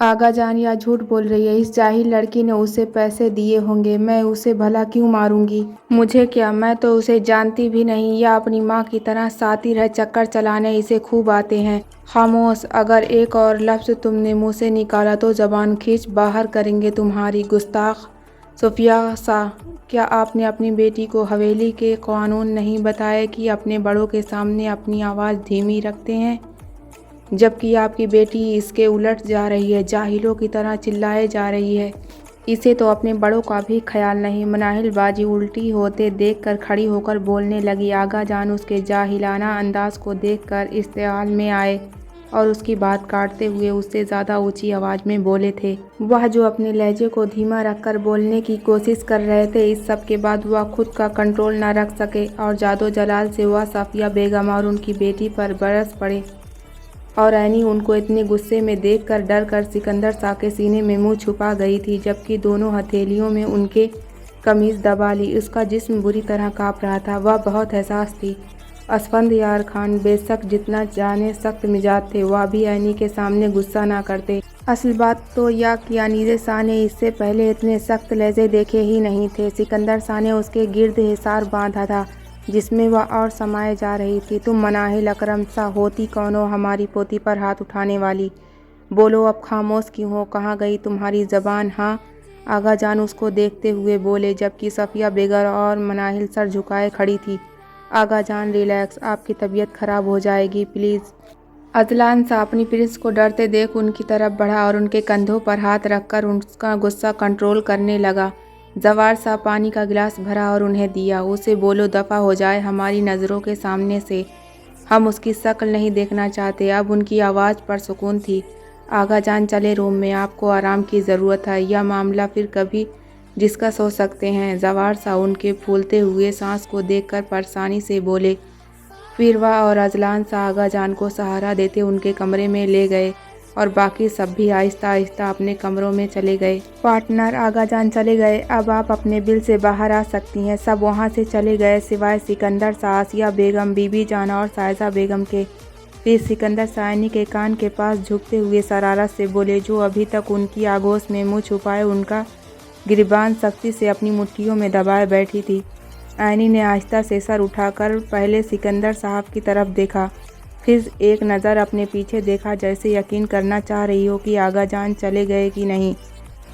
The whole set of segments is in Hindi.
आगा जान या झूठ बोल रही है। इस जाहिल लड़की ने उसे पैसे दिए होंगे। मैं उसे भला क्यों मारूंगी? मुझे क्या, मैं तो उसे जानती भी नहीं। या अपनी माँ की तरह सातिर है, चक्कर चलाने इसे खूब आते हैं। खामोश, अगर एक और लफ्ज़ तुमने मुँह से निकाला तो ज़बान खींच बाहर करेंगे तुम्हारी। गुस्ताख। सुफिया सा, क्या आपने अपनी बेटी को हवेली के कानून नहीं बताए कि अपने बड़ों के सामने अपनी आवाज़ धीमी रखते हैं? जबकि आपकी बेटी इसके उलट जा रही है, जाहिलों की तरह चिल्लाए जा रही है। इसे तो अपने बड़ों का भी ख्याल नहीं। मनाहिल बाजी उल्टी होते देखकर खड़ी होकर बोलने लगी। आगा जान उसके जाहिलाना अंदाज को देखकर इस्तेआल में आए और उसकी बात काटते हुए उससे ज़्यादा ऊंची आवाज़ में बोले थे। वह जो अपने लहजे को धीमा रखकर बोलने की कोशिश कर रहे थे, इस सब के बाद वह खुद का कंट्रोल न रख सके और जादो जलाल से वह सफ़िया बेगम और उनकी बेटी पर बरस पड़े। और ऐनी उनको इतने गुस्से में देखकर डर कर सिकंदर शाह के सीने में मुंह छुपा गई थी, जबकि दोनों हथेलियों में उनके कमीज़ दबा ली। उसका जिस्म बुरी तरह काँप रहा था। वह बहुत एहसास थी। असफंदयार खान बेशक जितना जाने सख्त मिजाज थे, वह भी ऐनी के सामने गुस्सा ना करते। असल बात तो यह कि अनीज़े शाह ने इससे पहले इतने सख्त लहजे देखे ही नहीं थे। सिकंदर शाह ने उसके गिर्द हिसार बांधा था, जिसमें वह और समाये जा रही थी। तुम मनाहिल अकरम शाह होती कौन हो हमारी पोती पर हाथ उठाने वाली? बोलो, अब खामोश क्यों हो? कहाँ गई तुम्हारी ज़बान? हाँ, आगा जान उसको देखते हुए बोले, जबकि सफ़िया बेगम और मनाहिल सर झुकाए खड़ी थी। आगा जान रिलैक्स, आपकी तबीयत खराब हो जाएगी, प्लीज़। अजलान शाह अपनी प्रिंस को डरते देख उनकी तरफ बढ़ा और उनके कंधों पर हाथ रखकर उसका गुस्सा कंट्रोल करने लगा। जवार शाह पानी का गिलास भरा और उन्हें दिया। उसे बोलो, दफ़ा हो जाए हमारी नज़रों के सामने से। हम उसकी शक्ल नहीं देखना चाहते। अब उनकी आवाज़ पर सुकून थी। आगा जान चले रूम में, आपको आराम की ज़रूरत है। यह मामला फिर कभी डिस्कस हो सकते हैं। जवार शाह उनके फूलते हुए सांस को देखकर परेशानी से बोले। फिर वह और अजलान शाह आगा जान को सहारा देते उनके कमरे में ले गए और बाकी सब भी आहिस्ता आहिस्ता अपने कमरों में चले गए। पार्टनर, आगा जान चले गए। अब आप अपने बिल से बाहर आ सकती हैं। सब वहाँ से चले गए सिवाय सिकंदर शाह, आसिया बेगम, बीबी जान और सायजा बेगम के। फिर सिकंदर सायनी के कान के पास झुकते हुए शरारत से बोले, जो अभी तक उनकी आगोश में मुँह छुपाए उनका गिरबान सख्ती से अपनी मुट्ठियों में दबाए बैठी थी। ऐनी ने आहिस्ता से सर उठाकर पहले सिकंदर साहब की तरफ देखा, फिर एक नज़र अपने पीछे देखा, जैसे यकीन करना चाह रही हो कि आगा जान चले गए कि नहीं।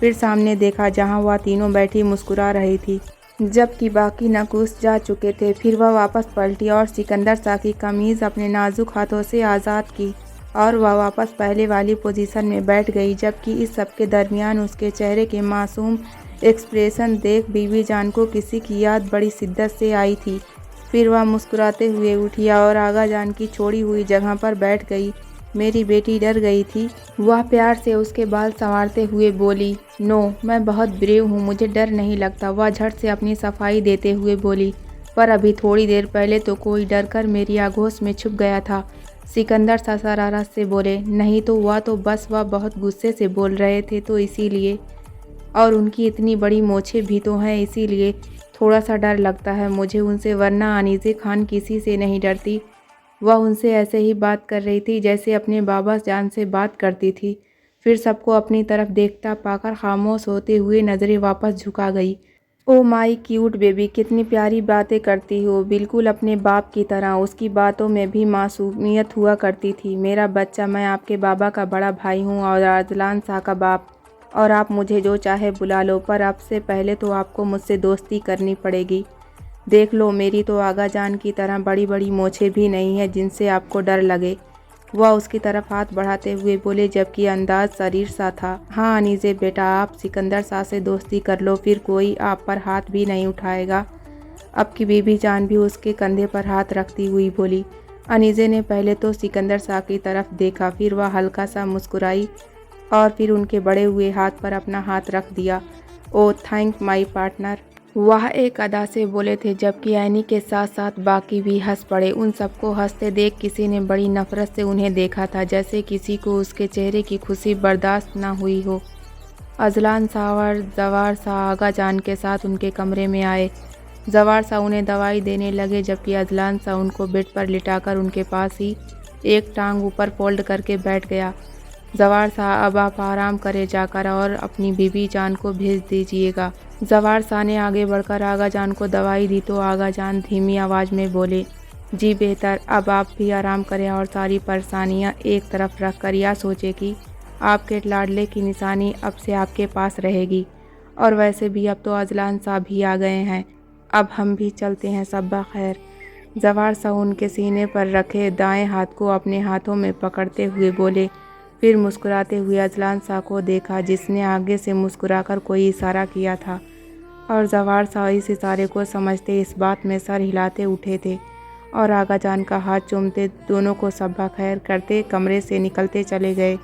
फिर सामने देखा, जहां वह तीनों बैठी मुस्कुरा रही थी, जबकि बाकी नकुस जा चुके थे। फिर वह वापस पलटी और सिकंदर शाह की कमीज़ अपने नाजुक हाथों से आज़ाद की और वह वापस पहले वाली पोजीशन में बैठ गई। जबकि इस सब के दरमियान उसके चेहरे के मासूम एक्सप्रेशन देख बीवी जान को किसी की याद बड़ी शिद्दत से आई थी। फिर वह मुस्कुराते हुए उठी और आगा जान की छोड़ी हुई जगह पर बैठ गई। मेरी बेटी डर गई थी। वह प्यार से उसके बाल संवारते हुए बोली, नो, मैं बहुत ब्रेव हूँ, मुझे डर नहीं लगता। वह झट से अपनी सफाई देते हुए बोली, पर अभी थोड़ी देर पहले तो कोई डर कर मेरी आगोश में छुप गया था। सिकंदर सा शरारत से बोले, नहीं तो हुआ तो बस वह बहुत गुस्से से बोल रहे थे तो इसीलिए, और उनकी इतनी बड़ी मोछें भी तो हैं, इसीलिए थोड़ा सा डर लगता है मुझे उनसे, वरना अनीज़े खान किसी से नहीं डरती। वह उनसे ऐसे ही बात कर रही थी जैसे अपने बाबा जान से बात करती थी। फिर सबको अपनी तरफ देखता पाकर खामोश होते हुए नज़रें वापस झुका गई। ओ माई क्यूट बेबी, कितनी प्यारी बातें करती हो, बिल्कुल अपने बाप की तरह। उसकी बातों में भी मासूमियत हुआ करती थी। मेरा बच्चा, मैं आपके बाबा का बड़ा भाई हूँ और अजलान शाह का बाप, और आप मुझे जो चाहे बुला लो, पर अब से पहले तो आपको मुझसे दोस्ती करनी पड़ेगी। देख लो, मेरी तो आगा जान की तरह बड़ी बड़ी मोछें भी नहीं है जिनसे आपको डर लगे। वह उसकी तरफ हाथ बढ़ाते हुए बोले, जबकि अंदाज शरीर सा था। हाँ अनीज़े बेटा, आप सिकंदर शाह से दोस्ती कर लो, फिर कोई आप पर हाथ भी नहीं उठाएगा। अब की बीबी जान भी उसके कंधे पर हाथ रखती हुई बोली। अनीज़े ने पहले तो सिकंदर शाह की तरफ देखा, फिर वह हल्का सा मुस्कुराई और फिर उनके बड़े हुए हाथ पर अपना हाथ रख दिया। ओ थैंक माई पार्टनर, वह एक अदा से बोले थे, जबकि ऐनी के साथ साथ बाकी भी हंस पड़े। उन सबको हंसते देख किसी ने बड़ी नफरत से उन्हें देखा था, जैसे किसी को उसके चेहरे की खुशी बर्दाश्त न हुई हो। अजलान शाह और जवार शाह आगा जान के साथ उनके कमरे में आए। जवार शाह उन्हें दवाई देने लगे, जबकि अजलान शाह उनको बेड पर लिटाकर उनके पास ही एक टांग ऊपर फोल्ड करके बैठ गया। जवार शाह अब आप आराम करें जाकर और अपनी बीबी जान को भेज दीजिएगा। जवार शाह ने आगे बढ़कर आगा जान को दवाई दी तो आगा जान धीमी आवाज़ में बोले, जी बेहतर, अब आप भी आराम करें और सारी परेशानियां एक तरफ रख कर यह सोचें कि आपके लाडले की निशानी अब से आपके पास रहेगी। और वैसे भी अब तो अजलान साहब भी आ गए हैं, अब हम भी चलते हैं, सब्बा खैर। जवार शाह उनके सीने पर रखे दाएं हाथ को अपने हाथों में पकड़ते हुए बोले, फिर मुस्कुराते हुए अजलान शाह को देखा जिसने आगे से मुस्कुराकर कोई इशारा किया था और जवार शाह इस इशारे को समझते इस बात में सर हिलाते उठे थे और आगा जान का हाथ चूमते दोनों को सब्बा खैर करते कमरे से निकलते चले गए।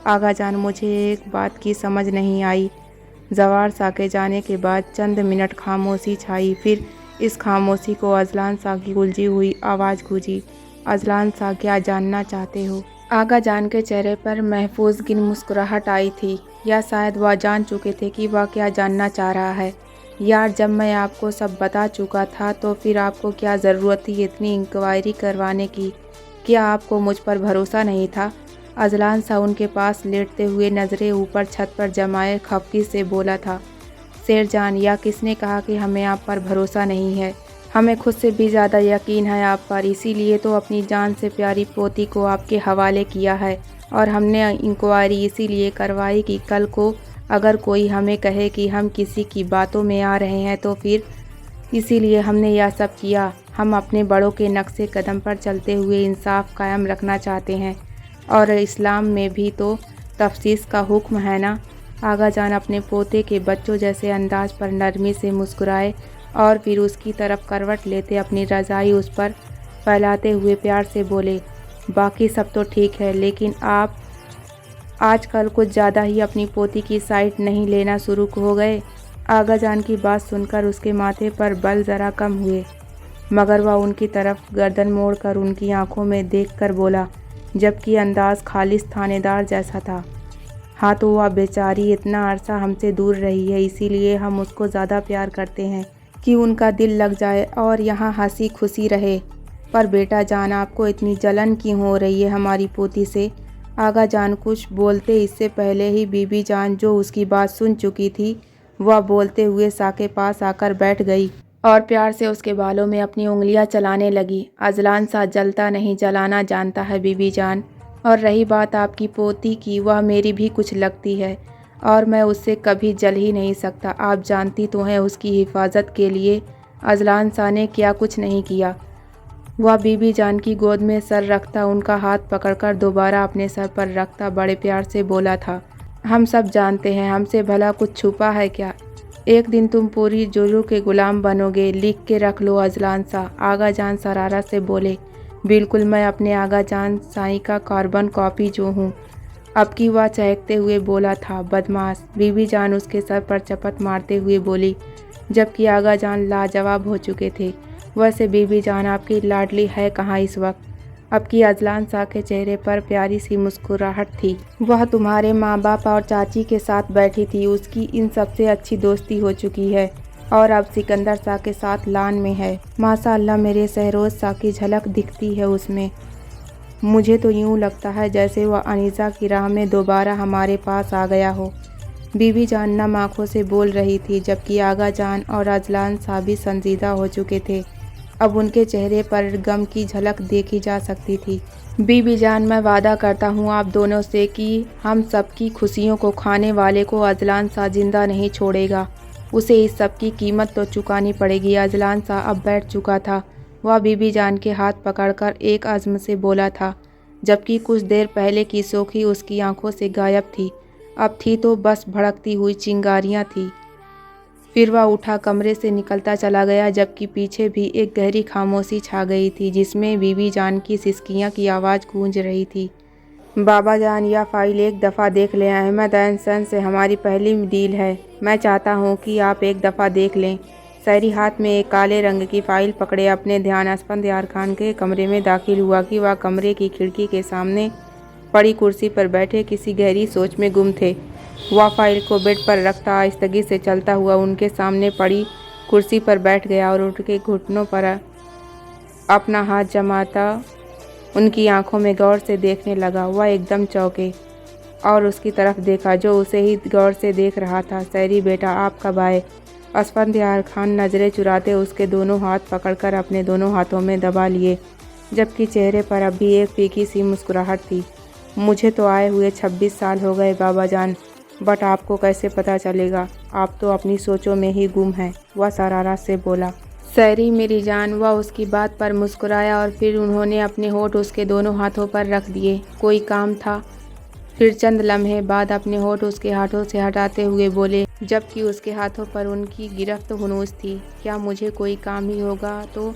आगा जान, मुझे एक बात की समझ नहीं आई। जवार शाह के जाने के बाद चंद मिनट खामोशी छाई, फिर इस खामोशी को अजलान शाह की उलझी हुई आवाज़ गूंजी, अजलान शाह, क्या जानना चाहते हो? आगा जान के चेहरे पर महफूज गिन मुस्कुराहट आई थी, या शायद वह जान चुके थे कि वह क्या जानना चाह रहा है। यार, जब मैं आपको सब बता चुका था तो फिर आपको क्या ज़रूरत थी इतनी इंक्वायरी करवाने की? क्या आपको मुझ पर भरोसा नहीं था? अजलान शाह उनके पास लेटते हुए नज़रें ऊपर छत पर जमाए खफकी से बोला था, शेरजान, या किसने कहा कि हमें आप पर भरोसा नहीं है? हमें खुद से भी ज़्यादा यकीन है आप पर, इसीलिए तो अपनी जान से प्यारी पोती को आपके हवाले किया है और हमने इंक्वायरी इसीलिए करवाई कि कल को अगर कोई हमें कहे कि हम किसी की बातों में आ रहे हैं तो फिर इसीलिए हमने यह सब किया। हम अपने बड़ों के नक्शे कदम पर चलते हुए इंसाफ कायम रखना चाहते हैं और इस्लाम में भी तो तफ्सीस का हुक्म है ना। आगा जान अपने पोते के बच्चों जैसे अंदाज पर नरमी से मुस्कुराए और फिर उसकी तरफ करवट लेते अपनी रज़ाई उस पर फैलाते हुए प्यार से बोले, बाकी सब तो ठीक है, लेकिन आप आजकल कुछ ज़्यादा ही अपनी पोती की साइड नहीं लेना शुरू हो गए। आगा जान की बात सुनकर उसके माथे पर बल ज़रा कम हुए, मगर वह उनकी तरफ गर्दन मोड़कर उनकी आंखों में देखकर बोला, जबकि अंदाज खालिस थानेदार जैसा था, हाँ तो वह बेचारी इतना अरसा हमसे दूर रही है, इसीलिए हम उसको ज़्यादा प्यार करते हैं कि उनका दिल लग जाए और यहाँ हंसी खुशी रहे। पर बेटा जान, आपको इतनी जलन क्यों हो रही है हमारी पोती से? आगा जान कुछ बोलते इससे पहले ही बीबी जान, जो उसकी बात सुन चुकी थी, वह बोलते हुए शाह के पास आकर बैठ गई और प्यार से उसके बालों में अपनी उंगलियां चलाने लगी। अजलान शाह जलता नहीं जलाना जानता है बीबी जान, और रही बात आपकी पोती की, वह मेरी भी कुछ लगती है और मैं उससे कभी जल ही नहीं सकता। आप जानती तो हैं उसकी हिफाजत के लिए अजलान शाह ने क्या कुछ नहीं किया। वह बीबी जान की गोद में सर रखता, उनका हाथ पकड़कर दोबारा अपने सर पर रखता बड़े प्यार से बोला था, हम सब जानते हैं, हमसे भला कुछ छुपा है क्या? एक दिन तुम पूरी जुल्लू के गुलाम बनोगे, लिख के रख लो अजलान शाह। आगा जान शरारत से बोले, बिल्कुल, मैं अपने आगा जान साईं का कार्बन कॉपी जो हूँ। अब की वह चहकते हुए बोला था, बदमाश। बीबी जान उसके सर पर चपत मारते हुए बोली, जबकि आगा जान लाजवाब हो चुके थे। वैसे बीबी जान, आपकी लाडली है कहाँ इस वक्त? अब की अजलान शाह के चेहरे पर प्यारी सी मुस्कुराहट थी। वह तुम्हारे माँ बाप और चाची के साथ बैठी थी, उसकी इन सबसे अच्छी दोस्ती हो चुकी है और अब सिकंदर शाह के साथ लान में है। माशाअल्लाह, मेरे सहरोज शाह की झलक दिखती है उसमें। मुझे तो यूँ लगता है जैसे वह अनीसा की राह में दोबारा हमारे पास आ गया हो। बीबी जान नम आँखों से बोल रही थी, जबकि आगा जान और अजलान शाह भी संजीदा हो चुके थे। अब उनके चेहरे पर गम की झलक देखी जा सकती थी। बीबी जान, मैं वादा करता हूँ आप दोनों से कि हम सबकी खुशियों को खाने वाले को अजलान शाह जिंदा नहीं छोड़ेगा। उसे इस सब की कीमत तो चुकानी पड़ेगी। अजलान शाह अब बैठ चुका था। वह बीबी जान के हाथ पकड़कर एक अज़्म से बोला था, जबकि कुछ देर पहले की सोखी उसकी आंखों से गायब थी। अब थी तो बस भड़कती हुई चिंगारियाँ थी। फिर वह उठा कमरे से निकलता चला गया, जबकि पीछे भी एक गहरी खामोशी छा गई थी, जिसमें बीबी जान की सिसकियाँ की आवाज़ गूंज रही थी। बाबा जान, यह फ़ाइल एक दफ़ा देख लें। अहमद एंड से हमारी पहली डील है। मैं चाहता हूँ कि आप एक दफ़ा देख लें। शहरी हाथ में एक काले रंग की फ़ाइल पकड़े अपने ध्यानास्पद यार खान के कमरे में दाखिल हुआ कि वह कमरे की खिड़की के सामने पड़ी कुर्सी पर बैठे किसी गहरी सोच में गुम थे। वह फाइल को बेड पर रखता आहिस्तगी से चलता हुआ उनके सामने पड़ी कुर्सी पर बैठ गया और उठ के घुटनों पर अपना हाथ जमाता उनकी आंखों में गौर से देखने लगा। वह एकदम चौंके। और उसकी तरफ देखा जो उसे ही गौर से देख रहा था। सैरी बेटा आप कब आए? असफंदयार खान नज़रें चुराते उसके दोनों हाथ पकड़कर अपने दोनों हाथों में दबा लिए, जबकि चेहरे पर अब भी एक फीकी सी मुस्कुराहट थी। मुझे तो आए हुए 26 साल हो गए बाबा जान, बट आपको कैसे पता चलेगा? आप तो अपनी सोचों में ही गुम हैं, वह शरारत से बोला। सैरी मेरी जान, वह उसकी बात पर मुस्कुराया और फिर उन्होंने अपने होठ उसके दोनों हाथों पर रख दिए। कोई काम था? फिर चंद लम्हे बाद अपने होठ उसके हाथों से हटाते हुए बोले, जबकि उसके हाथों पर उनकी गिरफ्त हुनूस थी। क्या मुझे कोई काम ही होगा तो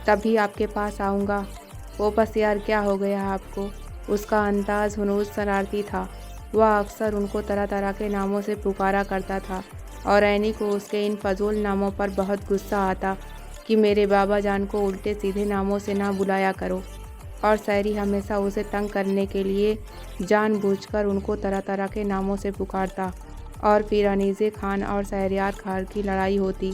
तभी आपके पास आऊँगा। वो बस यार क्या हो गया आपको? उसका अंदाज हुनूस शरारती था। वह अक्सर उनको तरह तरह के नामों से पुकारा करता था और ऐनी को उसके इन फजूल नामों पर बहुत गुस्सा आता कि मेरे बाबा जान को उल्टे सीधे नामों से ना बुलाया करो। और सैरी हमेशा उसे तंग करने के लिए जानबूझकर उनको तरह तरह के नामों से पुकारता और फिर अनीज़े खान और शहरयार खान की लड़ाई होती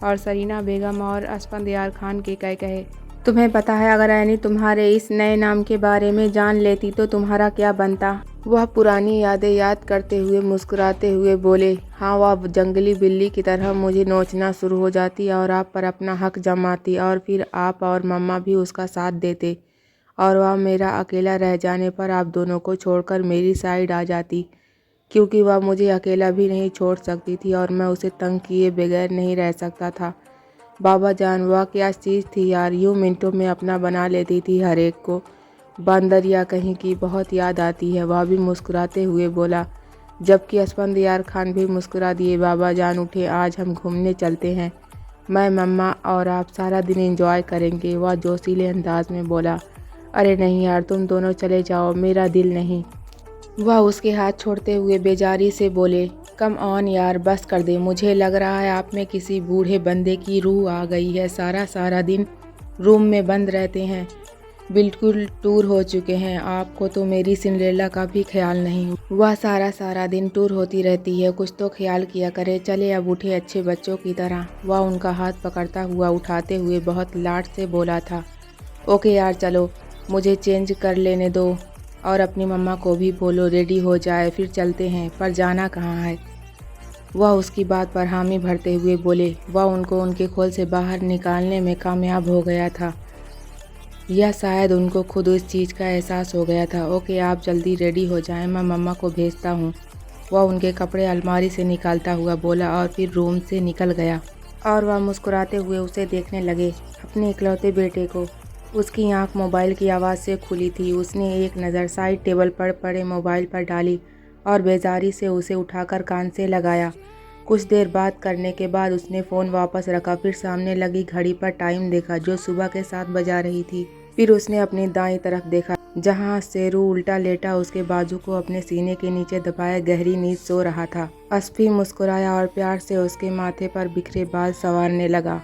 और सरीना बेगम और असफंदयार खान के कहे। तुम्हें पता है अगर ऐनी तुम्हारे इस नए नाम के बारे में जान लेती तो तुम्हारा क्या बनता? वह पुरानी यादें याद करते हुए मुस्कुराते हुए बोले, हाँ वह जंगली बिल्ली की तरह मुझे नोचना शुरू हो जाती और आप पर अपना हक जमाती और फिर आप और मम्मा भी उसका साथ देते और वह मेरा अकेला रह जाने पर आप दोनों को छोड़कर मेरी साइड आ जाती, क्योंकि वह मुझे अकेला भी नहीं छोड़ सकती थी और मैं उसे तंग किए बगैर नहीं रह सकता था। बाबा जान वह क्या चीज़ थी यार, यूँ मिनटों में अपना बना लेती थी हर एक को। बंदर या कहीं की बहुत याद आती है, वह भी मुस्कुराते हुए बोला, जबकि असफंदयार खान भी मुस्कुरा दिए। बाबा जान उठे, आज हम घूमने चलते हैं, मैं मम्मा और आप सारा दिन एंजॉय करेंगे। वह जोशीले अंदाज में बोला, अरे नहीं यार तुम दोनों चले जाओ, मेरा दिल नहीं। वह उसके हाथ छोड़ते हुए बेजारी से बोले, कम ऑन यार बस कर दे, मुझे लग रहा है आप में किसी बूढ़े बंदे की रूह आ गई है। सारा दिन रूम में बंद रहते हैं, बिल्कुल टूर हो चुके हैं। आपको तो मेरी सिंड्रेला का भी ख्याल नहीं। वह सारा दिन टूर होती रहती है, कुछ तो ख्याल किया करे। चले अब उठे अच्छे बच्चों की तरह। वह उनका हाथ पकड़ता हुआ उठाते हुए बहुत लाड से बोला था, ओके यार चलो, मुझे चेंज कर लेने दो और अपनी मम्मा को भी बोलो रेडी हो जाए, फिर चलते हैं। पर जाना कहाँ है? वह उसकी बात पर हामी भरते हुए बोले। वह उनको उनके खोल से बाहर निकालने में कामयाब हो गया था, या शायद उनको खुद इस चीज़ का एहसास हो गया था। ओके आप जल्दी रेडी हो जाएं, मैं मम्मा को भेजता हूँ। वह उनके कपड़े अलमारी से निकालता हुआ बोला और फिर रूम से निकल गया और वह मुस्कुराते हुए उसे देखने लगे, अपने इकलौते बेटे को। उसकी आंख मोबाइल की आवाज़ से खुली थी। उसने एक नज़र साइड टेबल पर पड़े मोबाइल पर डाली और बेजारी से उसे उठाकर कान से लगाया। कुछ देर बात करने के बाद उसने फ़ोन वापस रखा, फिर सामने लगी घड़ी पर टाइम देखा जो सुबह के 7 बजा रही थी। फिर उसने अपनी दाईं तरफ देखा जहां शेरू उल्टा लेटा उसके बाजू को अपने सीने के नीचे दबाए गहरी नींद सो रहा था। असफी मुस्कुराया और प्यार से उसके माथे पर बिखरे बाल संवारने लगा।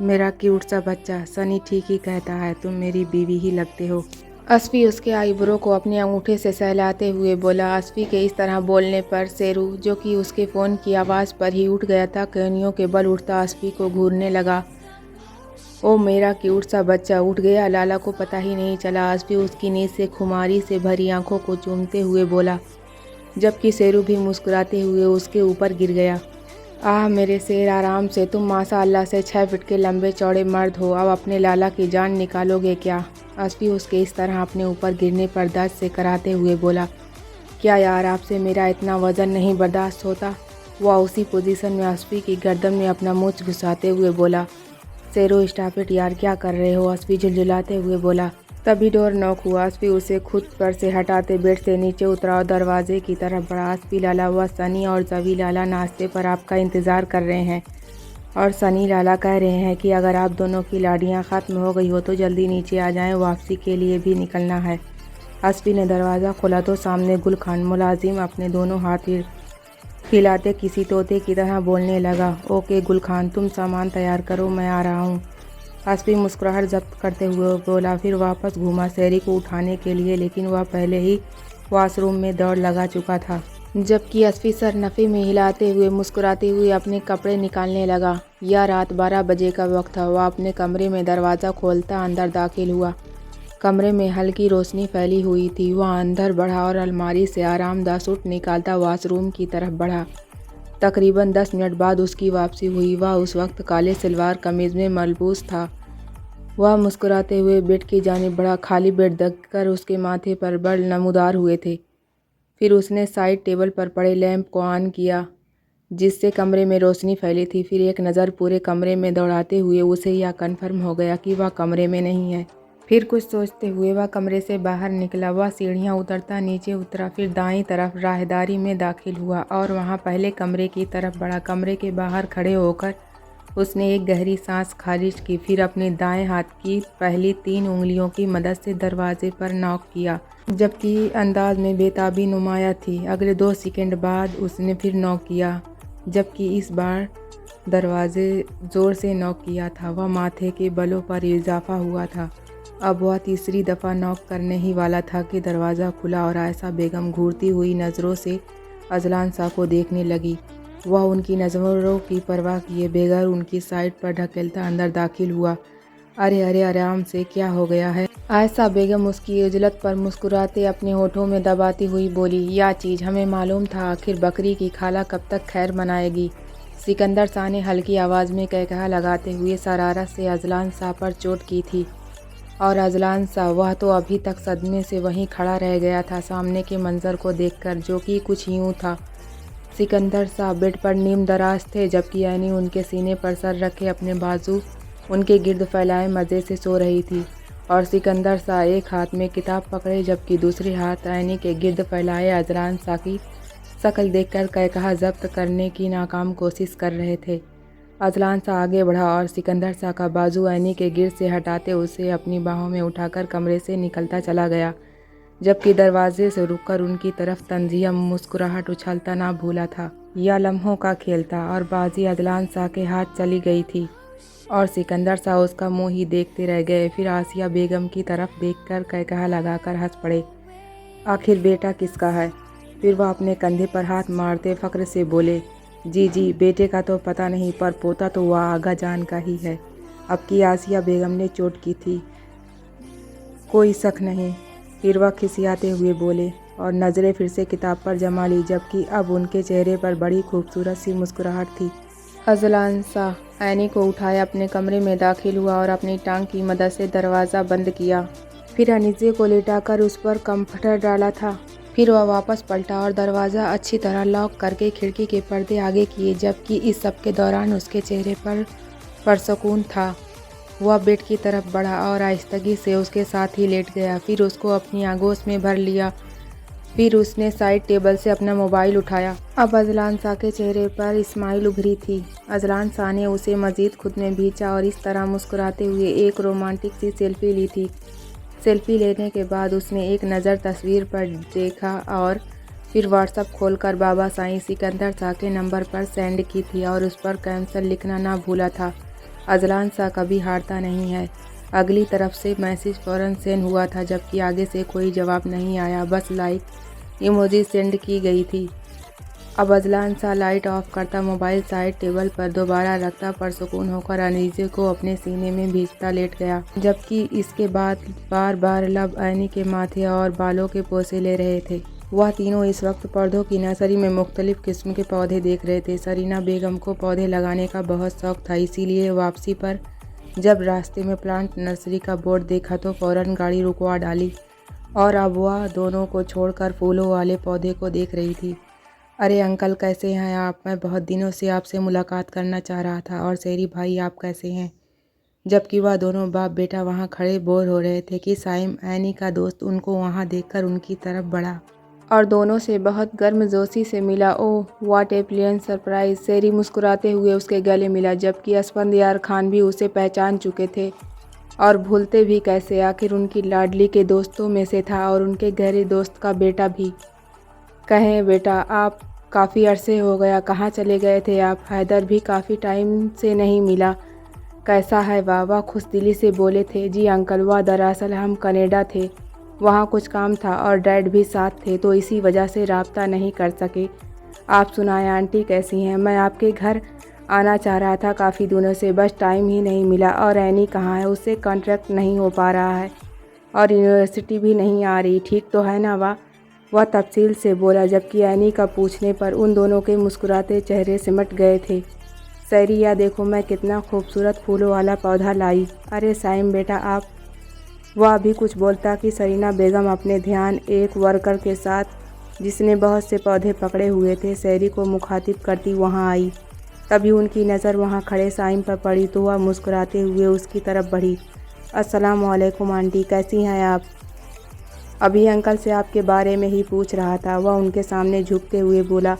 मेरा क्यूट सा बच्चा, सनी ठीक ही कहता है, तुम मेरी बीवी ही लगते हो। असफी उसके आईब्रो को अपने अंगूठे से सहलाते हुए बोला। असफी के इस तरह बोलने पर शेरू, जो कि उसके फ़ोन की आवाज़ पर ही उठ गया था, केनियों के बल उठता असफी को घूरने लगा। ओ मेरा क्यूट सा बच्चा उठ गया, लाला को पता ही नहीं चला। असफी उसकी नींद से खुमारी से भरी आंखों को चूमते हुए बोला, जबकि शेरू भी मुस्कुराते हुए उसके ऊपर गिर गया। आह मेरे शेर आराम से, तुम माशाअल्लाह से 6 फीट के लंबे चौड़े मर्द हो, अब अपने लाला की जान निकालोगे क्या? असफी उसके इस तरह अपने ऊपर गिरने पर दर्द से कराते हुए बोला, क्या यार आपसे मेरा इतना वज़न नहीं बर्दाश्त होता? वह उसी पोजीशन में असफी की गर्दन में अपना मुँह घुसाते हुए बोला। शेरू स्टॉप इट यार, क्या कर रहे हो? असफी झुंझुलाते हुए बोला। तभी डोर नॉक हुआ। असफी उसे खुद पर से हटाते बेड से नीचे उतरा और दरवाजे की तरफ बढ़ा। असफी लाला, वह सनी और जवी लाला नाश्ते पर आपका इंतज़ार कर रहे हैं और सनी लाला कह रहे हैं कि अगर आप दोनों की लाड़ियाँ ख़त्म हो गई हो तो जल्दी नीचे आ जाएं, वापसी के लिए भी निकलना है। असफी ने दरवाज़ा खोला तो सामने गुल खान मुलाजिम अपने दोनों हाथ हिलाते किसी तोते की तरह बोलने लगा, ओके गुल खान तुम सामान तैयार करो, मैं आ रहा हूँ। असफी मुस्कुराहट जब्त करते हुए बोला, फिर वापस घूमा शहरी को उठाने के लिए, लेकिन वह पहले ही वॉशरूम में दौड़ लगा चुका था। जबकि असफी सर नफ़ी में हिलाते हुए मुस्कुराते हुए अपने कपड़े निकालने लगा। यह रात 12 बजे का वक्त था। वह अपने कमरे में दरवाज़ा खोलता अंदर दाखिल हुआ कमरे में हल्की रोशनी फैली हुई थी। वह अंदर बढ़ा और अलमारी से आरामदाह सूट निकालता वॉशरूम की तरफ बढ़ा। तकरीबन 10 मिनट बाद उसकी वापसी हुई। वह उस वक्त काले सलवार कमीज में मलबूस था। वह मुस्कुराते हुए बेड की जानिब बढ़ा। खाली बेड देखकर उसके माथे पर बाल नमूदार हुए थे। फिर उसने साइड टेबल पर पड़े लैंप को ऑन किया जिससे कमरे में रोशनी फैली थी। फिर एक नज़र पूरे कमरे में दौड़ाते हुए उसे यह कन्फर्म हो गया कि वह कमरे में नहीं है। फिर कुछ सोचते हुए वह कमरे से बाहर निकला। वह सीढ़ियाँ उतरता नीचे उतरा, फिर दाईं तरफ राहदारी में दाखिल हुआ और वहाँ पहले कमरे की तरफ बढ़ा। कमरे के बाहर खड़े होकर उसने एक गहरी सांस खारिज की, फिर अपने दाएं हाथ की पहली 3 उंगलियों की मदद से दरवाजे पर नॉक किया, जबकि अंदाज में बेताबी नुमाया थी। अगले 2 सेकंड बाद उसने फिर नॉक किया, जबकि इस बार दरवाजे ज़ोर से नॉक किया था। वह माथे के बलों पर इजाफा हुआ था। अब वह तीसरी दफ़ा नॉक करने ही वाला था कि दरवाज़ा खुला और आयशा बेगम घूरती हुई नज़रों से अजलान शाह को देखने लगी। वह उनकी नज़रों की परवाह किए बगैर उनकी साइड पर ढकेलता अंदर दाखिल हुआ। अरे अरे आराम से, क्या हो गया है? आयशा बेगम उसकी उजलत पर मुस्कुराते अपने होठों में दबाती हुई बोली, या चीज़ हमें मालूम था। आखिर बकरी की खाला कब तक खैर मनाएगी? सिकंदर शाह ने हल्की आवाज़ में कहकहा लगाते हुए शरारत से अजलान शाह पर चोट की थी। और अजलान शाह, वह तो अभी तक सदमे से वहीं खड़ा रह गया था सामने के मंजर को देखकर, जो कि कुछ यूँ था। सिकंदर शाह बेड पर नीम दराज थे, जबकि ऐनी उनके सीने पर सर रखे अपने बाजू उनके गिर्द फैलाए मज़े से सो रही थी। और सिकंदर शाह एक हाथ में किताब पकड़े जबकि दूसरे हाथ ऐनी के गिर्द फैलाए अजलान शाह की शक्ल देखकर कहकहा जब्त करने की नाकाम कोशिश कर रहे थे। अजलान शाह आगे बढ़ा और सिकंदर शाह का बाजू ऐनी के गिर्द से हटाते उसे अपनी बाहों में उठाकर कमरे से निकलता चला गया, जबकि दरवाजे से रुककर उनकी तरफ तंजिया मुस्कुराहट उछालता ना भूला था। यह लम्हों का खेल था और बाजी अजलान शाह के हाथ चली गई थी और सिकंदर शाह उसका मुंह ही देखते रह गए। फिर आसिया बेगम की तरफ देखकर कहकहा लगाकर हंस पड़े, आखिर बेटा किसका है? फिर वह अपने कंधे पर हाथ मारते फ़ख्र से बोले, जी जी, बेटे का तो पता नहीं, पर पोता तो वह आगा जान का ही है। अब की आसिया बेगम ने चोट की थी, कोई शक नहीं। फिर वह खिसियाते हुए बोले और नज़रें फिर से किताब पर जमा ली, जबकि अब उनके चेहरे पर बड़ी खूबसूरत सी मुस्कुराहट थी। अजलान शाह ऐनी को उठाए अपने कमरे में दाखिल हुआ और अपनी टांग की मदद से दरवाज़ा बंद किया। फिर अनीसे को लेटाकर उस पर कंफर्टर डाला था। फिर वह वापस पलटा और दरवाज़ा अच्छी तरह लॉक करके खिड़की के पर्दे आगे किए, जबकि इस सब के दौरान उसके चेहरे पर पुरसुकून था। वह बेड की तरफ बढ़ा और आहिस्तगी से उसके साथ ही लेट गया, फिर उसको अपनी आगोश में भर लिया। फिर उसने साइड टेबल से अपना मोबाइल उठाया। अब अजलान शाह के चेहरे पर स्माइल उभरी थी। अजलान शाह ने उसे मज़ीद खुद में भींचा और इस तरह मुस्कुराते हुए एक रोमांटिक सी सेल्फी ली थी। सेल्फी लेने के बाद उसने एक नज़र तस्वीर पर देखा और फिर व्हाट्सएप खोलकर बाबा साईं सिकंदर शाह के नंबर पर सेंड की थी और उस पर कैंसल लिखना ना भूला था। अजलान शाह कभी हारता नहीं है। अगली तरफ से मैसेज फ़ौरन सेंड हुआ था, जबकि आगे से कोई जवाब नहीं आया, बस लाइक इमोजी सेंड की गई थी। अब अजलान शाह लाइट ऑफ करता, मोबाइल साइड टेबल पर दोबारा रखता, परसुकून होकर अनीसे को अपने सीने में भींचता लेट गया, जबकि इसके बाद बार बार लब ऐनी के माथे और बालों के पोसे ले रहे थे। वह तीनों इस वक्त पौधों की नर्सरी में मुख्तलिफ किस्म के पौधे देख रहे थे। सरीना बेगम को पौधे लगाने का बहुत शौक था, इसीलिए वापसी पर जब रास्ते में प्लांट नर्सरी का बोर्ड देखा तो फ़ौरन गाड़ी रुकवा डाली और अब वह दोनों को छोड़कर फूलों वाले पौधे को देख रही थी। अरे अंकल, कैसे हैं आप? मैं बहुत दिनों से आपसे मुलाकात करना चाह रहा था। और शेरी भाई, आप कैसे हैं? जबकि वह दोनों बाप बेटा वहाँ खड़े बोर हो रहे थे कि साइम ऐनी का दोस्त उनको वहाँ देखकर उनकी तरफ बढ़ा और दोनों से बहुत गर्मजोशी से मिला। Oh what A pleasant surprise! शेरी मुस्कुराते हुए उसके गले मिला, जबकि असफंदयार खान भी उसे पहचान चुके थे और भूलते भी कैसे, आखिर उनकी लाडली के दोस्तों में से था और उनके गहरे दोस्त का बेटा भी। कहें बेटा, आप काफ़ी अरसे हो गया, कहाँ चले गए थे आप? हैदर भी काफ़ी टाइम से नहीं मिला। कैसा है? वाह, खुश दिली से बोले थे। जी अंकल, वह दरअसल हम कनाडा थे, वहाँ कुछ काम था और डैड भी साथ थे, तो इसी वजह से राब्ता नहीं कर सके। आप सुनाएं, आंटी कैसी हैं? मैं आपके घर आना चाह रहा था काफ़ी दिनों से, बस टाइम ही नहीं मिला। और ऐनी कहाँ है? उससे कॉन्ट्रैक्ट नहीं हो पा रहा है। और यूनिवर्सिटी भी नहीं आ रही, ठीक तो है ना? वह तफसील से बोला, जबकि एनी का पूछने पर उन दोनों के मुस्कुराते चेहरे सिमट गए थे। सैरी, या देखो मैं कितना खूबसूरत फूलों वाला पौधा लाई। अरे साइम बेटा, आप। वह अभी कुछ बोलता कि सरीना बेगम अपने ध्यान एक वर्कर के साथ, जिसने बहुत से पौधे पकड़े हुए थे, सैरी को मुखातिब करती वहां आई। तभी उनकी नज़र वहां खड़े साइम पर पड़ी तो वह मुस्कुराते हुए उसकी तरफ बढ़ी। अस्सलाम वालेकुम आंटी, कैसी हैं आप? अभी अंकल से आपके बारे में ही पूछ रहा था, वह उनके सामने झुकते हुए बोला।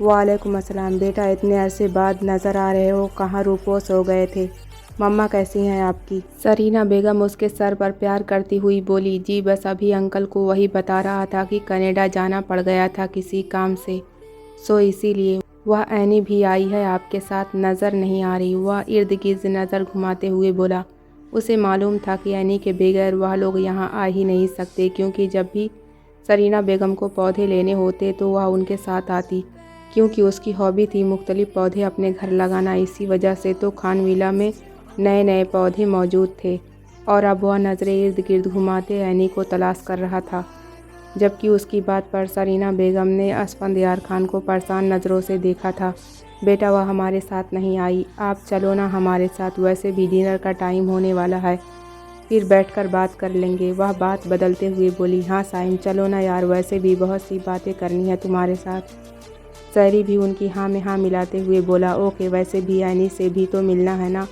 वालेकुम अस्सलाम बेटा, इतने अरसे बाद नज़र आ रहे हो, कहाँ रूपोस हो गए थे? मम्मा कैसी हैं आपकी? सरीना बेगम उसके सर पर प्यार करती हुई बोली। जी बस अभी अंकल को वही बता रहा था कि कनाडा जाना पड़ गया था किसी काम से, सो इसीलिए। वह एनी भी आई है आपके साथ? नज़र नहीं आ रही। वह इर्द गिर्द नज़र घुमाते हुए बोला। उसे मालूम था कि एनी के बगैर वह लोग यहाँ आ ही नहीं सकते, क्योंकि जब भी सरीना बेगम को पौधे लेने होते तो वह उनके साथ आती, क्योंकि उसकी हॉबी थी मुख्तलिफ पौधे अपने घर लगाना। इसी वजह से तो खानविला में नए नए पौधे मौजूद थे और अब वह नज़रें इर्द गिर्द घुमाते एनी को तलाश कर रहा था। जबकि उसकी बात पर सरीना बेगम ने असफंदयार खान को परेशान नज़रों से देखा था। बेटा, वह हमारे साथ नहीं आई, आप चलो ना हमारे साथ, वैसे भी डिनर का टाइम होने वाला है, फिर बैठकर बात कर लेंगे। वह बात बदलते हुए बोली। हाँ साइम, चलो ना यार, वैसे भी बहुत सी बातें करनी है तुम्हारे साथ। सैरी भी उनकी हाँ में हाँ मिलाते हुए बोला। ओके, वैसे भी एनी से भी तो मिलना है ना?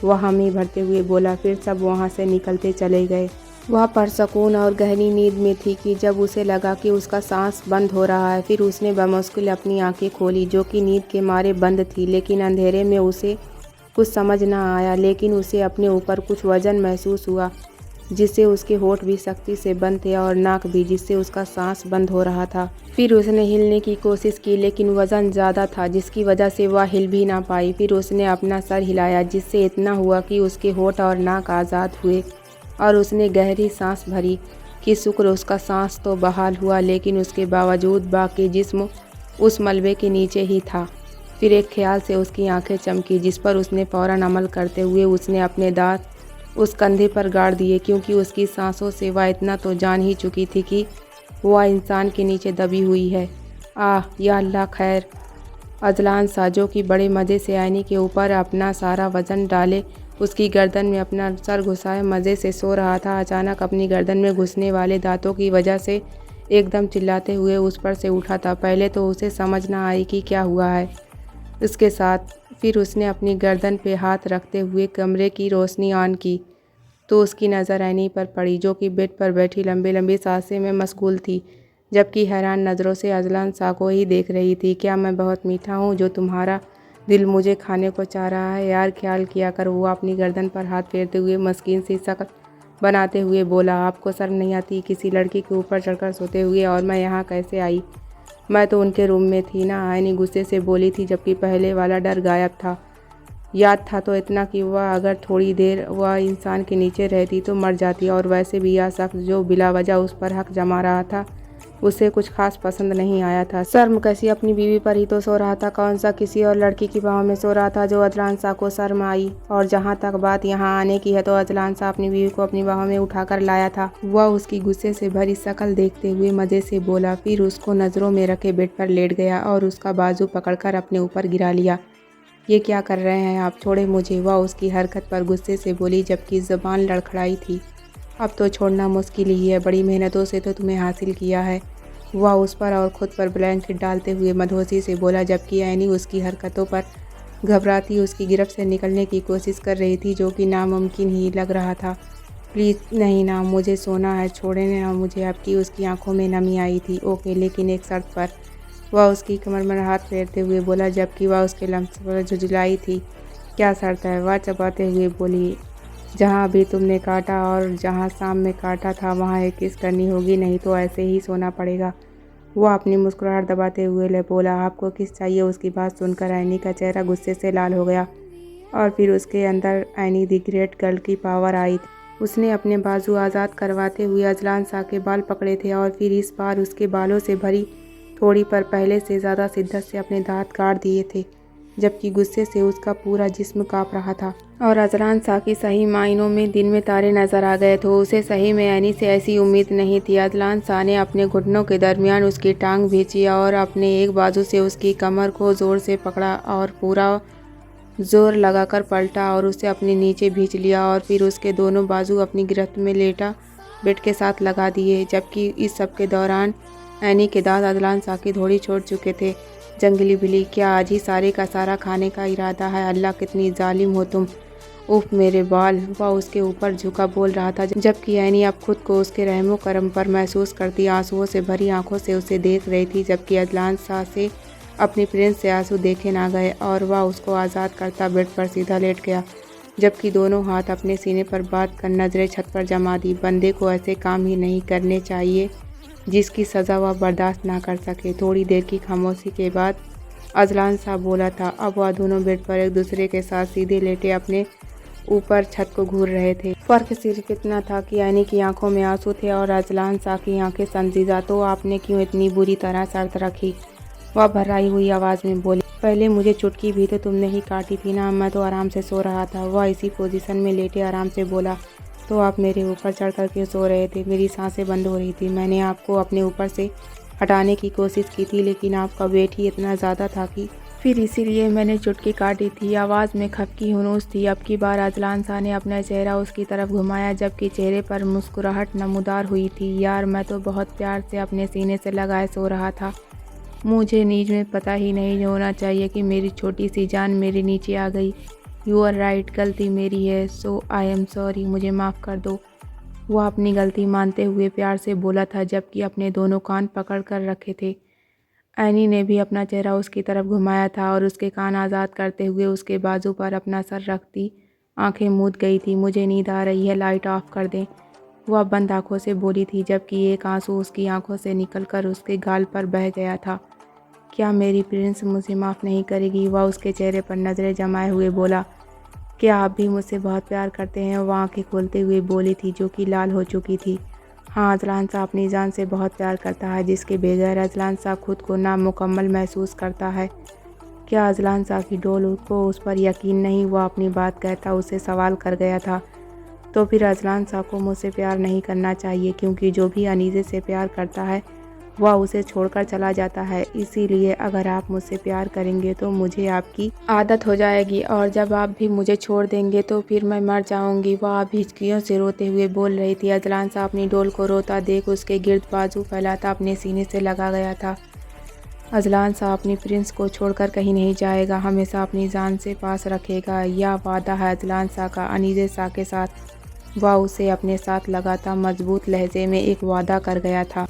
वह हामी भरते हुए बोला। फिर सब वहाँ से निकलते चले गए। वह परसकून और गहरी नींद में थी कि जब उसे लगा कि उसका सांस बंद हो रहा है। फिर उसने बमुश्किल अपनी आंखें खोली, जो कि नींद के मारे बंद थी, लेकिन अंधेरे में उसे कुछ समझ न आया। लेकिन उसे अपने ऊपर कुछ वजन महसूस हुआ, जिससे उसके होंठ भी सख्ती से बंद थे और नाक भी, जिससे उसका सांस बंद हो रहा था। फिर उसने हिलने की कोशिश की, लेकिन वज़न ज़्यादा था, जिसकी वजह से वह हिल भी ना पाई। फिर उसने अपना सर हिलाया, जिससे इतना हुआ कि उसके होंठ और नाक आज़ाद हुए और उसने गहरी सांस भरी। कि शुक्र, उसका सांस तो बहाल हुआ, लेकिन उसके बावजूद बाकी जिस्म उस मलबे के नीचे ही था। फिर एक ख्याल से उसकी आंखें चमकी, जिस पर उसने फ़ौरन अमल करते हुए उसने अपने दांत उस कंधे पर गाड़ दिए, क्योंकि उसकी सांसों से वह इतना तो जान ही चुकी थी कि वह इंसान के नीचे दबी हुई है। आह या अल्लाह, खैर। अजलान साजो की बड़े मज़े से आईने के ऊपर अपना सारा वज़न डाले उसकी गर्दन में अपना सर घुसाए मज़े से सो रहा था। अचानक अपनी गर्दन में घुसने वाले दांतों की वजह से एकदम चिल्लाते हुए उस पर से उठा था। पहले तो उसे समझ ना आई कि क्या हुआ है उसके साथ। फिर उसने अपनी गर्दन पे हाथ रखते हुए कमरे की रोशनी ऑन की तो उसकी नज़र एनी पर पड़ी, जो कि बेड पर बैठी लंबी लंबी सांसें में मशगूल थी, जबकि हैरान नज़रों से अजलान सा को ही देख रही थी। क्या मैं बहुत मीठा हूँ जो तुम्हारा दिल मुझे खाने को चाह रहा है? यार ख्याल किया कर। वो अपनी गर्दन पर हाथ फेरते हुए मस्कीन सी शक्ल बनाते हुए बोला। आपको शर्म नहीं आती किसी लड़की के ऊपर चढ़कर सोते हुए? और मैं यहाँ कैसे आई? मैं तो उनके रूम में थी ना, आयनी गुस्से से बोली थी, जबकि पहले वाला डर गायब था। याद था तो इतना कि वह अगर थोड़ी देर वह इंसान के नीचे रहती तो मर जाती, और वैसे भी यह शख्स जो बिला वजह उस पर हक जमा रहा था उसे कुछ खास पसंद नहीं आया था। शर्म कैसी, अपनी बीवी पर ही तो सो रहा था, कौन सा किसी और लड़की की बाहों में सो रहा था जो अजलान शाह को शर्म आई? और जहाँ तक बात यहाँ आने की है तो अजलान शाह अपनी बीवी को अपनी बाहों में उठाकर लाया था। वह उसकी गुस्से से भरी शक्ल देखते हुए मज़े से बोला, फिर उसको नज़रों में रखे बेड पर लेट गया और उसका बाजू पकड़कर अपने ऊपर गिरा लिया। ये क्या कर रहे हैं आप? छोड़े मुझे, वह उसकी हरकत पर गुस्से से बोली, जबकि ज़बान लड़खड़ाई थी। अब तो छोड़ना मुश्किल ही है, बड़ी मेहनतों से तो तुम्हें हासिल किया है। वह उस पर और ख़ुद पर ब्लैंकेट डालते हुए मधोसी से बोला, जबकि एनी उसकी हरकतों पर घबराती उसकी गिरफ्त से निकलने की कोशिश कर रही थी, जो कि नामुमकिन ही लग रहा था। प्लीज़ नहीं ना, मुझे सोना है, छोड़े ना मुझे। आपकी उसकी आंखों में नमी आई थी। ओके, लेकिन एक शर्त पर। वह उसकी कमर में हाथ फेरते हुए बोला, जबकि वह उसके लम्स पर झुझलाई थी। क्या शर्त है? वह चबाते हुए बोली, जहाँ भी तुमने काटा और जहाँ शाम में काटा था वहाँ एक किस करनी होगी, नहीं तो ऐसे ही सोना पड़ेगा। वह अपनी मुस्कुराहट दबाते हुए बोला। आपको किस चाहिए? उसकी बात सुनकर एनी का चेहरा गुस्से से लाल हो गया और फिर उसके अंदर एनी द ग्रेट गर्ल की पावर आई थी। उसने अपने बाजू आज़ाद करवाते हुए अजलान शाह के बाल पकड़े थे और फिर इस बार उसके बालों से भरी थोड़ी पर पहले से ज़्यादा शिद्दत से अपने दांत काट दिए थे, जबकि गुस्से से उसका पूरा जिस्म काँप रहा था। और अजलान शाह की सही मायनों में दिन में तारे नजर आ गए तो उसे सही में एनी से ऐसी उम्मीद नहीं थी। अजलान शाह ने अपने घुटनों के दरमियान उसकी टांग खींची और अपने एक बाजू से उसकी कमर को जोर से पकड़ा और पूरा जोर लगाकर पलटा और उसे अपने नीचे खींच लिया और फिर उसके दोनों बाजू अपनी गिरफ्त में लेटा बेड के साथ लगा दिए। जबकि इस सब के दौरान एनी के दांत अजलान शाह की थोड़ी छोड़ चुके थे। जंगली बिल्ली, क्या आज ही सारे का सारा खाने का इरादा है? अल्लाह, कितनी जालिम हो तुम। उफ मेरे बाल। वह उसके ऊपर झुका बोल रहा था, जबकि एनी अब खुद को उसके रहमो करम पर महसूस करती आंसुओं से भरी आंखों से उसे देख रही थी। जबकि अजलान शाह से अपनी प्रिंस से आंसू देखे ना गए और वह उसको आज़ाद करता बेड पर सीधा लेट गया, जबकि दोनों हाथ अपने सीने पर बांध कर नजरें छत पर जमा दी। बंदे को ऐसे काम ही नहीं करने चाहिए जिसकी सज़ा वह बर्दाश्त ना कर सके। थोड़ी देर की खामोशी के बाद अजलान शाह बोला था। अब वह दोनों बेड पर एक दूसरे के साथ सीधे लेटे अपने ऊपर छत को घूर रहे थे। फर्क सिर्फ इतना था कि एनी की आंखों में आंसू थे और अजलान शाह की आंखें संजीदा। तो आपने क्यों इतनी बुरी तरह शर्त रखी? वह भर्राई हुई आवाज़ में बोली। पहले मुझे चुटकी भी तो तुमने ही काटी थी ना, मैं तो आराम से सो रहा था। वह इसी पोजीशन में लेटे आराम से बोला। तो आप मेरे ऊपर चढ़ कर के सो रहे थे? मेरी सांसें बंद हो रही थी। मैंने आपको अपने ऊपर से हटाने की कोशिश की थी, लेकिन आपका वेट ही इतना ज़्यादा था कि फिर इसीलिए मैंने चुटकी काटी थी। आवाज़ में खफकी हुनूस थी। अब की बार अजलान शाह ने अपना चेहरा उसकी तरफ घुमाया, जबकि चेहरे पर मुस्कुराहट नमूदार हुई थी। यार, मैं तो बहुत प्यार से अपने सीने से लगाए सो रहा था। मुझे नींद में पता ही नहीं होना चाहिए कि मेरी छोटी सी जान मेरे नीचे आ गई। यू आर राइट, गलती मेरी है, सो आई एम सॉरी, मुझे माफ़ कर दो। वह अपनी गलती मानते हुए प्यार से बोला था, जबकि अपने दोनों कान पकड़ कर रखे थे। एनी ने भी अपना चेहरा उसकी तरफ घुमाया था और उसके कान आज़ाद करते हुए उसके बाजू पर अपना सर रखती आंखें मूंद गई थी। मुझे नींद आ रही है, लाइट ऑफ कर दें, वह बंद आंखों से बोली थी, जबकि एक आंसू उसकी आंखों से निकलकर उसके गाल पर बह गया था। क्या मेरी प्रिंस मुझे माफ़ नहीं करेगी? वह उसके चेहरे पर नज़रें जमाए हुए बोला। क्या आप भी मुझसे बहुत प्यार करते हैं? वह आंखें खोलते हुए बोली थी, जो कि लाल हो चुकी थी। हाँ, अजलान शाह अपनी जान से बहुत प्यार करता है, जिसके बगैर अजलान शाह खुद को नामुकम्मल महसूस करता है। क्या अजलान शाह की डोल को उस पर यकीन नहीं? वह अपनी बात कहता उसे सवाल कर गया था। तो फिर अजलान शाह को मुझसे प्यार नहीं करना चाहिए, क्योंकि जो भी अनीज़े से प्यार करता है वह उसे छोड़कर चला जाता है। इसीलिए अगर आप मुझसे प्यार करेंगे तो मुझे आपकी आदत हो जाएगी, और जब आप भी मुझे छोड़ देंगे तो फिर मैं मर जाऊंगी। वह अब हिचकियों से रोते हुए बोल रही थी। अजलान शाह अपनी डोल को रोता देख उसके गिर्द बाजू फैलाता अपने सीने से लगा गया था। अजलान शाह अपनी प्रिंस को छोड़कर कहीं नहीं जाएगा, हमेशा अपनी जान से पास रखेगा। यह वादा है अजलान शाह का अनीज़े शाह के साथ। वह उसे अपने साथ लगाता मजबूत लहजे में एक वादा कर गया था।